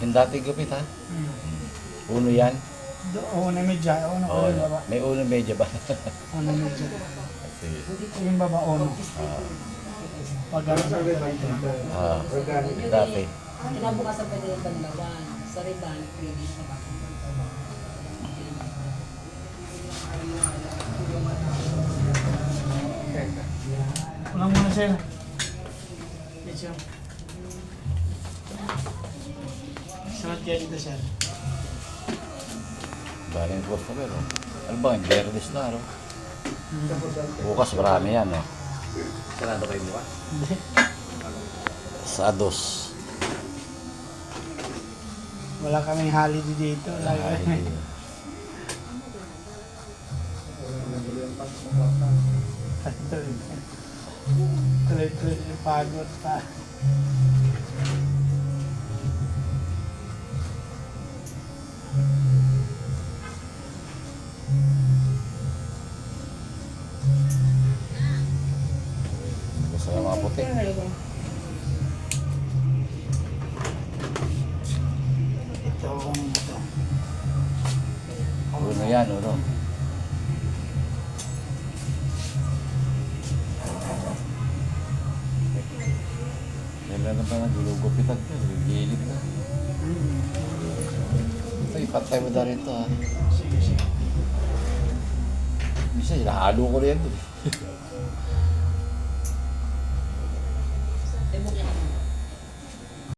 Yung dati gupit ha? Uno yan? Una medya, una ko yung baba. May uno medyo ba? Una medya. Sige. Yung baba, una. Ah, Pag ano sa dati. Kinabukasan pwede yung banlawan. Sa Riban, pwede siya ba? Ulang muna sir. Medyo. Sunod kaya dito sir. Galing po sa pero. Ano ba, yung Berdes na, no? Bukas marami yan, no? Sarado kayo bukas? Hindi. Sa dos. Wala kaming holiday dito. Lagi Ay, kami. Tuloy-tuloy yung pagod pa. gusto ng mga puti. Ito ang ito. Uno yan, uno. Kailan pa nagulugupitan ka, gilid na. Ito, ipatay mo na rito, ha? Sige, sige. Bisa, hinahalo ko rin ito.